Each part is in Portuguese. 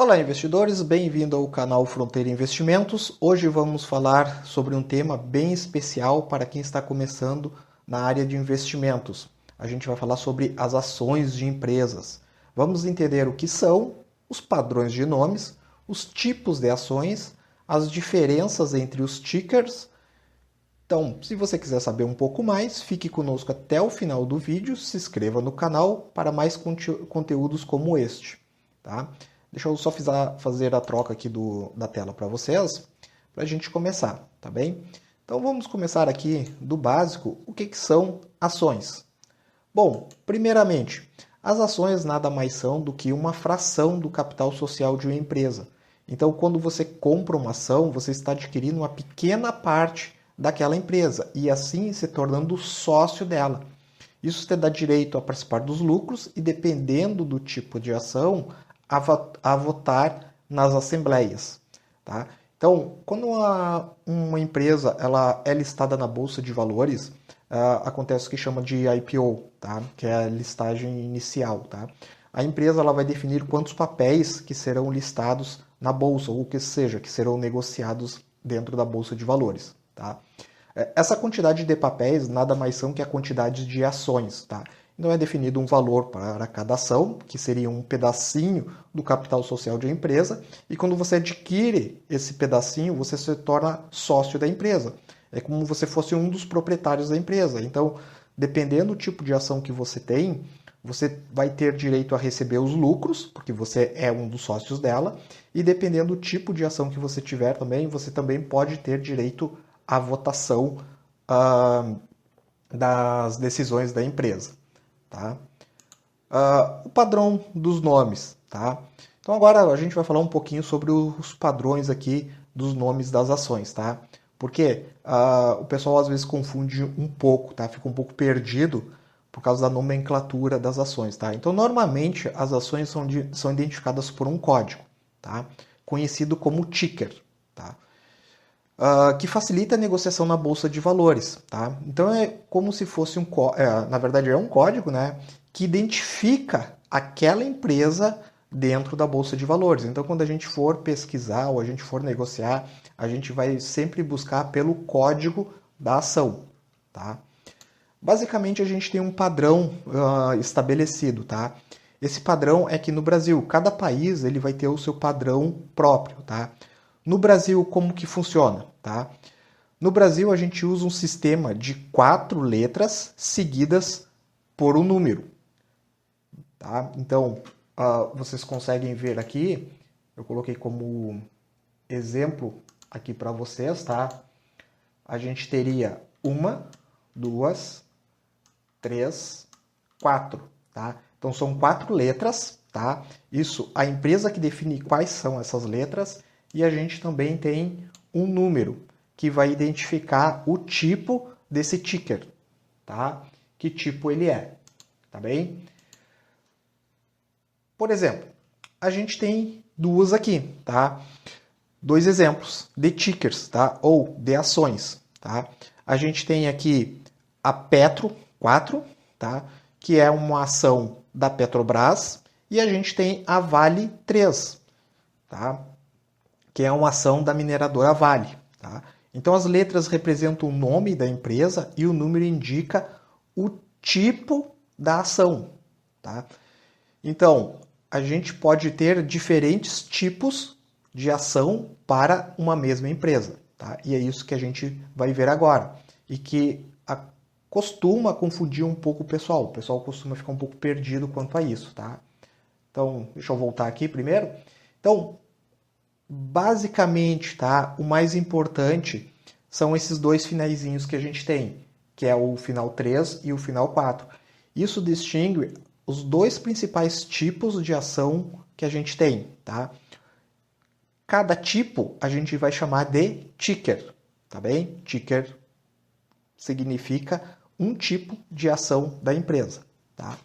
Olá, investidores, bem-vindo ao canal Fronteira Investimentos. Hoje vamos falar sobre um tema bem especial para quem está começando na área de investimentos. A gente vai falar sobre as ações de empresas. Vamos entender o que são, os padrões de nomes, os tipos de ações, as diferenças entre os tickers. Então, se você quiser saber um pouco mais, fique conosco até o final do vídeo, se inscreva no canal para mais conteúdos como este, tá? Deixa eu só fazer a troca aqui da tela para vocês, para a gente começar, tá bem? Então vamos começar aqui do básico, o que são ações? Bom, primeiramente, as ações nada mais são do que uma fração do capital social de uma empresa. Então, quando você compra uma ação, você está adquirindo uma pequena parte daquela empresa e assim se tornando sócio dela. Isso te dá direito a participar dos lucros e, dependendo do tipo de ação, a votar nas assembleias. Tá? Então, quando uma empresa ela é listada na Bolsa de Valores, acontece o que chama de IPO, tá? Que é a listagem inicial. Tá? A empresa ela vai definir quantos papéis que serão listados na Bolsa, ou que seja, que serão negociados dentro da Bolsa de Valores. Tá? Essa quantidade de papéis nada mais são que a quantidade de ações. Tá? Então é definido um valor para cada ação, que seria um pedacinho do capital social de uma empresa, e quando você adquire esse pedacinho, você se torna sócio da empresa. É como se você fosse um dos proprietários da empresa. Então, dependendo do tipo de ação que você tem, você vai ter direito a receber os lucros, porque você é um dos sócios dela, e dependendo do tipo de ação que você tiver também, você também pode ter direito à votação das decisões da empresa. Tá? O padrão dos nomes. Tá? Então agora a gente vai falar um pouquinho sobre os padrões aqui dos nomes das ações. Tá? Porque o pessoal às vezes confunde um pouco, tá? Fica um pouco perdido por causa da nomenclatura das ações. Tá? Então normalmente as ações são identificadas por um código, tá? Conhecido como ticker. Tá? Que facilita a negociação na Bolsa de Valores. Tá? Então é como se fosse na verdade é um código, né, que identifica aquela empresa dentro da Bolsa de Valores. Então quando a gente for pesquisar ou a gente for negociar, a gente vai sempre buscar pelo código da ação. Tá? Basicamente a gente tem um padrão estabelecido. Tá? Esse padrão é que no Brasil, cada país ele vai ter o seu padrão próprio. Tá? No Brasil, como que funciona? Tá? No Brasil, a gente usa um sistema de 4 letras seguidas por um número. Tá? Então, vocês conseguem ver aqui, eu coloquei como exemplo aqui para vocês, tá? A gente teria 1, 2, 3, 4. Tá? Então, são 4 letras. Tá? Isso, a empresa que define quais são essas letras. E a gente também tem um número que vai identificar o tipo desse ticker, tá? Que tipo ele é, tá bem? Por exemplo, a gente tem duas aqui, tá? 2 exemplos de tickers, tá? Ou de ações, tá? A gente tem aqui a Petro 4, tá? Que é uma ação da Petrobras, e a gente tem a Vale 3, tá? Que é uma ação da mineradora Vale. Tá? Então as letras representam o nome da empresa e o número indica o tipo da ação. Tá? Então a gente pode ter diferentes tipos de ação para uma mesma empresa. Tá? E é isso que a gente vai ver agora. E que costuma confundir um pouco o pessoal. O pessoal costuma ficar um pouco perdido quanto a isso. Tá? Então, deixa eu voltar aqui primeiro. Então, basicamente, tá? O mais importante são esses 2 finaizinhos que a gente tem, que é o final 3 e o final 4. Isso distingue os 2 principais tipos de ação que a gente tem. Tá? Cada tipo a gente vai chamar de ticker. Tá bem? Ticker significa um tipo de ação da empresa. Tá?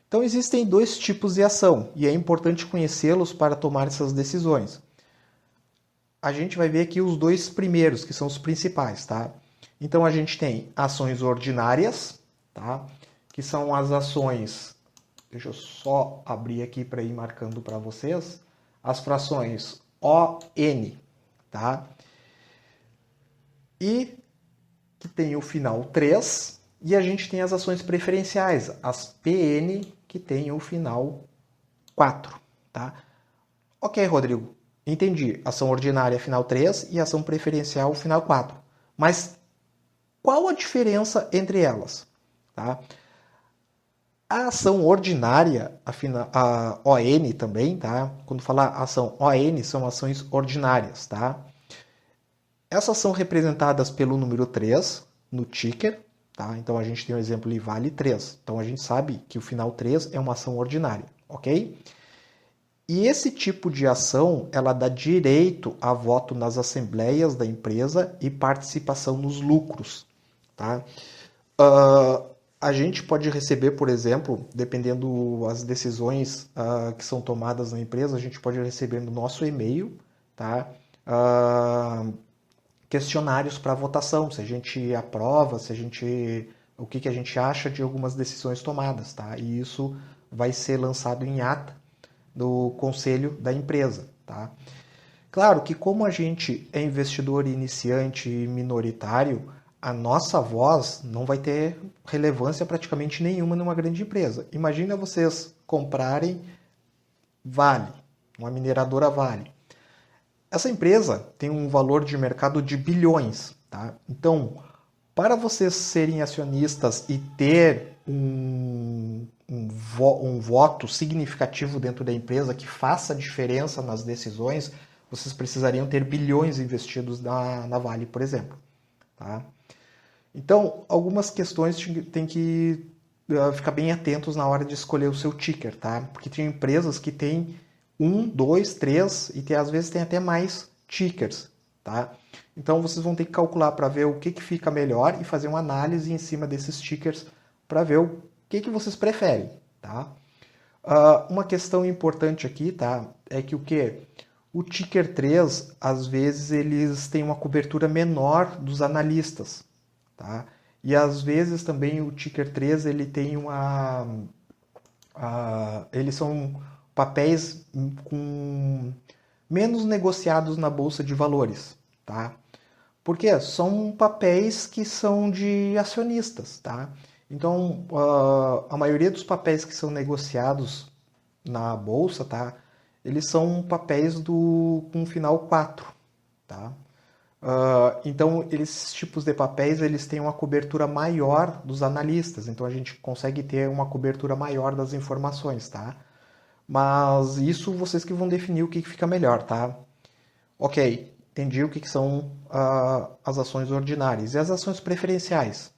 Então existem 2 tipos de ação e é importante conhecê-los para tomar essas decisões. A gente vai ver aqui os 2 primeiros, que são os principais, tá? Então a gente tem ações ordinárias, tá? Que são as ações, deixa eu só abrir aqui para ir marcando para vocês, as frações ON, tá? E que tem o final 3, e a gente tem as ações preferenciais, as PN, que tem o final 4, tá? Ok, Rodrigo, entendi. Ação ordinária final 3 e ação preferencial final 4. Mas qual a diferença entre elas? Tá? A ação ordinária, a ON também, tá? Quando falar ação ON, são ações ordinárias, tá? Essas são representadas pelo número 3 no ticker, tá? Então a gente tem um exemplo ali, vale 3. Então a gente sabe que o final 3 é uma ação ordinária, ok? E esse tipo de ação, ela dá direito a voto nas assembleias da empresa e participação nos lucros, tá? A gente pode receber, por exemplo, dependendo das decisões que são tomadas na empresa, a gente pode receber no nosso e-mail, tá? Questionários para votação, se a gente aprova, o que a gente acha de algumas decisões tomadas, tá? E isso vai ser lançado em ata do conselho da empresa, tá? Claro que como a gente é investidor iniciante e minoritário, a nossa voz não vai ter relevância praticamente nenhuma numa grande empresa. Imagina vocês comprarem Vale, uma mineradora Vale. Essa empresa tem um valor de mercado de bilhões, tá? Então, para vocês serem acionistas e ter um voto significativo dentro da empresa que faça diferença nas decisões, vocês precisariam ter bilhões investidos na Vale, por exemplo. Tá? Então, algumas questões tem que ficar bem atentos na hora de escolher o seu ticker, tá? Porque tem empresas que têm 1, 2, 3 e às vezes tem até mais tickers, tá? Então vocês vão ter que calcular para ver o que fica melhor e fazer uma análise em cima desses tickers para ver o que vocês preferem, tá? Uma questão importante aqui, tá? É que o ticker 3, às vezes, eles têm uma cobertura menor dos analistas, tá? E às vezes também o ticker 3, ele tem eles são papéis com menos negociados na bolsa de valores, tá? Porque são papéis que são de acionistas, tá? Então, a maioria dos papéis que são negociados na bolsa, tá? Eles são papéis com final 4, tá? Então, esses tipos de papéis, eles têm uma cobertura maior dos analistas. Então, a gente consegue ter uma cobertura maior das informações, tá? Mas isso vocês que vão definir o que fica melhor, tá? Ok, entendi o que são as ações ordinárias. E as ações preferenciais?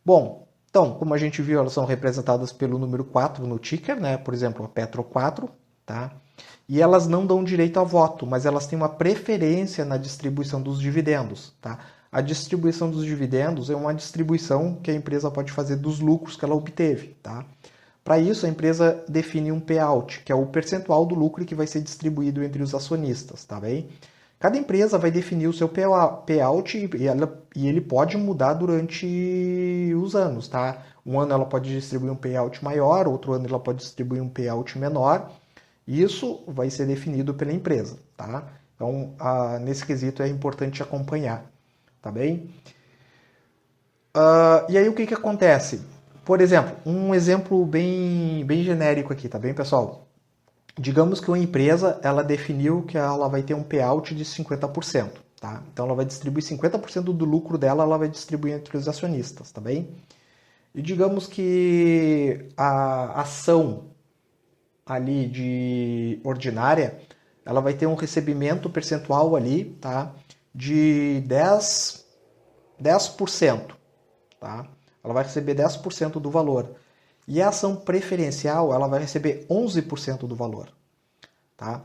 Bom, então, como a gente viu, elas são representadas pelo número 4 no ticker, né? Por exemplo, a Petro 4, tá? E elas não dão direito a voto, mas elas têm uma preferência na distribuição dos dividendos, tá? A distribuição dos dividendos é uma distribuição que a empresa pode fazer dos lucros que ela obteve, tá? Para isso, a empresa define um payout, que é o percentual do lucro que vai ser distribuído entre os acionistas, tá bem? Cada empresa vai definir o seu payout e ele pode mudar durante os anos, tá? Um ano ela pode distribuir um payout maior, outro ano ela pode distribuir um payout menor. Isso vai ser definido pela empresa, tá? Então, nesse quesito é importante acompanhar, tá bem? E aí o que acontece? Por exemplo, um exemplo bem genérico aqui, tá bem, pessoal? Digamos que uma empresa, ela definiu que ela vai ter um payout de 50%, tá? Então ela vai distribuir 50% do lucro dela, ela vai distribuir entre os acionistas, tá bem? E digamos que a ação ali de ordinária, ela vai ter um recebimento percentual ali, tá? De 10%, tá? Ela vai receber 10% do valor. E a ação preferencial, ela vai receber 11% do valor, tá?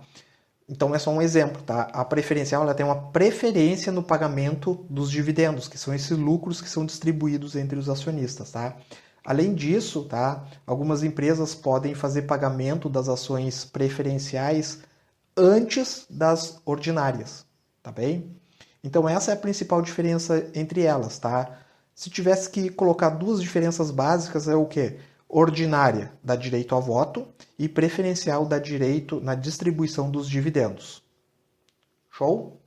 Então é só um exemplo, tá? A preferencial, ela tem uma preferência no pagamento dos dividendos, que são esses lucros que são distribuídos entre os acionistas, tá? Além disso, tá? Algumas empresas podem fazer pagamento das ações preferenciais antes das ordinárias, tá bem? Então essa é a principal diferença entre elas, tá? Se tivesse que colocar duas diferenças básicas, é o quê? Ordinária dá direito a voto e preferencial dá direito na distribuição dos dividendos. Show?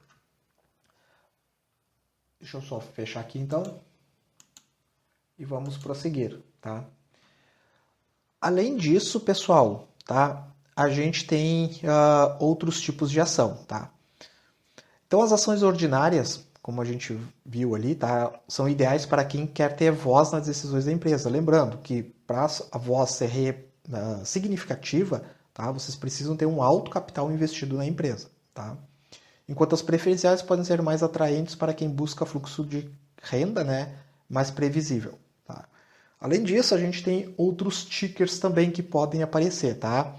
Deixa eu só fechar aqui então e vamos prosseguir, tá? Além disso, pessoal, tá? A gente tem outros tipos de ação, tá? Então, as ações ordinárias, como a gente viu ali, tá? São ideais para quem quer ter voz nas decisões da empresa. Lembrando que para a voz ser significativa, tá? Vocês precisam ter um alto capital investido na empresa, tá? Enquanto as preferenciais podem ser mais atraentes para quem busca fluxo de renda, né, mais previsível. Tá? Além disso, a gente tem outros tickers também que podem aparecer. Tá?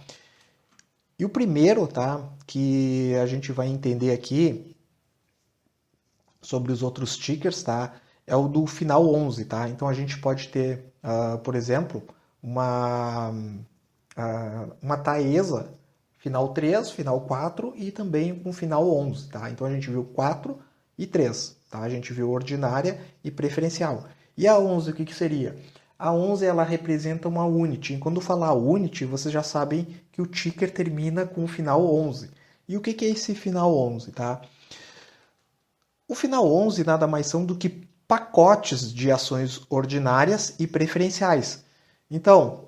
E o primeiro, tá, que a gente vai entender aqui sobre os outros tickers, tá, é o do final 11. Tá? Então a gente pode ter, por exemplo, uma Taesa final 3, final 4 e também com final 11, tá? Então a gente viu 4 e 3, tá? A gente viu ordinária e preferencial. E a 11, o que seria? A 11 ela representa uma unity. E quando falar unity, vocês já sabem que o ticker termina com o final 11. E o que é esse final 11, tá? O final 11 nada mais são do que pacotes de ações ordinárias e preferenciais. Então,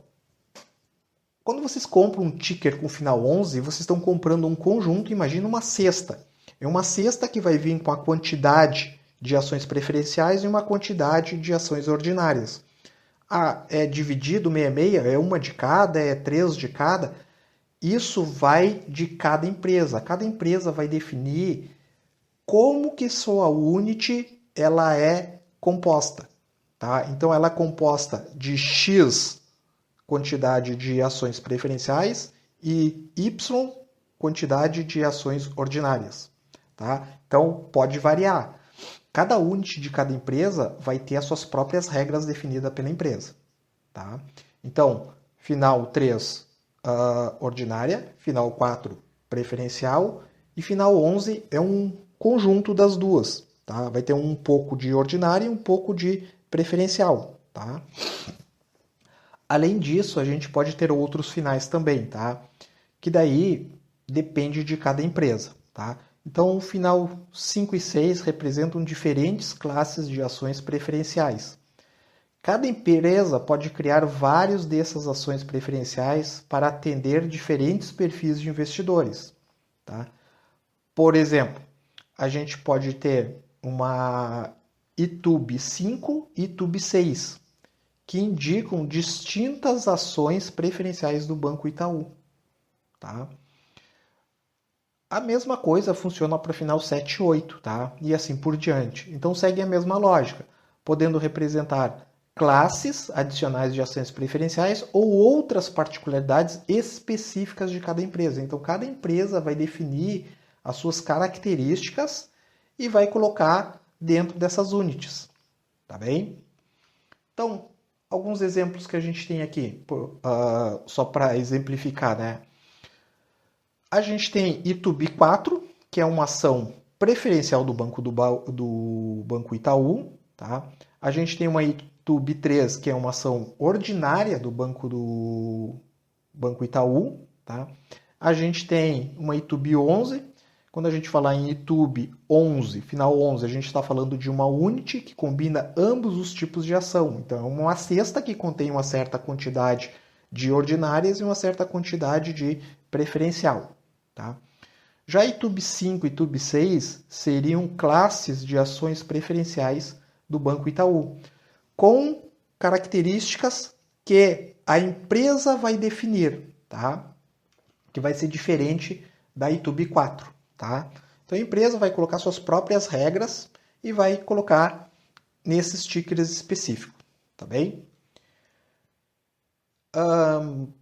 quando vocês compram um ticker com final 11, vocês estão comprando um conjunto, imagina uma cesta. É uma cesta que vai vir com a quantidade de ações preferenciais e uma quantidade de ações ordinárias. É dividido 66, é uma de cada, é 3 de cada. Isso vai de cada empresa. Cada empresa vai definir como que sua unity ela é composta. Tá? Então ela é composta de X quantidade de ações preferenciais e Y quantidade de ações ordinárias. Tá? Então, pode variar. Cada unit de cada empresa vai ter as suas próprias regras definidas pela empresa. Tá? Então, final 3, ordinária, final 4, preferencial, e final 11 é um conjunto das duas. Tá? Vai ter um pouco de ordinária e um pouco de preferencial. Tá? Além disso, a gente pode ter outros finais também, tá? Que daí depende de cada empresa, tá? Então, o final 5 e 6 representam diferentes classes de ações preferenciais. Cada empresa pode criar vários dessas ações preferenciais para atender diferentes perfis de investidores, tá? Por exemplo, a gente pode ter uma ITUB 5 e ITUB 6, que indicam distintas ações preferenciais do Banco Itaú. Tá? A mesma coisa funciona para o final 7 e 8, tá? E assim por diante. Então segue a mesma lógica, podendo representar classes adicionais de ações preferenciais ou outras particularidades específicas de cada empresa. Então cada empresa vai definir as suas características e vai colocar dentro dessas unidades. Tá bem? Então, alguns exemplos que a gente tem aqui, só para exemplificar, né? A gente tem ITUB 4, que é uma ação preferencial do Banco Itaú. Tá? A gente tem uma ITUB 3, que é uma ação ordinária do Banco Itaú. Tá? A gente tem uma ITUB 11. Quando a gente falar em ITUB 11, final 11, a gente está falando de uma unity que combina ambos os tipos de ação. Então, é uma cesta que contém uma certa quantidade de ordinárias e uma certa quantidade de preferencial. Tá? Já ITUB 5 e ITUB 6 seriam classes de ações preferenciais do Banco Itaú, com características que a empresa vai definir, tá? Que vai ser diferente da ITUB 4. Tá? Então a empresa vai colocar suas próprias regras e vai colocar nesses tickers específicos. Tá bem?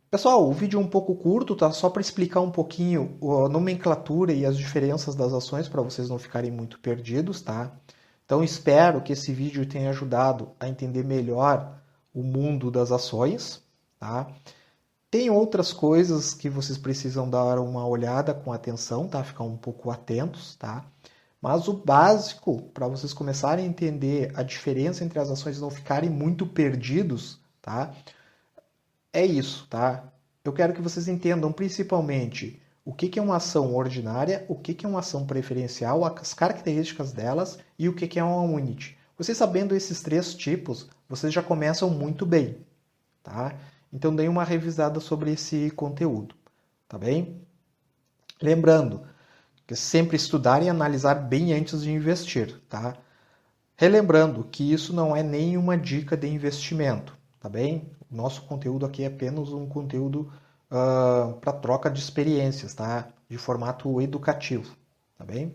Pessoal, o vídeo é um pouco curto, tá? Só para explicar um pouquinho a nomenclatura e as diferenças das ações para vocês não ficarem muito perdidos. Tá? Então espero que esse vídeo tenha ajudado a entender melhor o mundo das ações. Tá? Tem outras coisas que vocês precisam dar uma olhada com atenção, tá? Ficar um pouco atentos, tá? Mas o básico, para vocês começarem a entender a diferença entre as ações e não ficarem muito perdidos, tá? É isso, tá? eu quero que vocês entendam principalmente o que é uma ação ordinária, o que é uma ação preferencial, as características delas e o que é uma unit. Vocês sabendo esses 3 tipos, vocês já começam muito bem, tá? Então, deem uma revisada sobre esse conteúdo, tá bem? Lembrando que sempre estudar e analisar bem antes de investir, tá? Relembrando que isso não é nenhuma dica de investimento, tá bem? O nosso conteúdo aqui é apenas um conteúdo para troca de experiências, tá? De formato educativo, tá bem?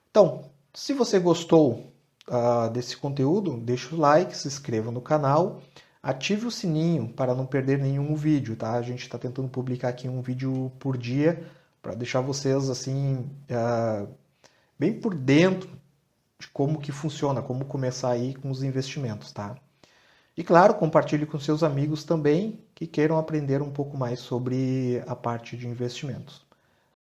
Então, se você gostou desse conteúdo, deixa o like, se inscreva no canal, ative o sininho para não perder nenhum vídeo, tá? A gente está tentando publicar aqui um vídeo por dia para deixar vocês assim bem por dentro de como que funciona, como começar aí com os investimentos, tá? E claro, compartilhe com seus amigos também que queiram aprender um pouco mais sobre a parte de investimentos.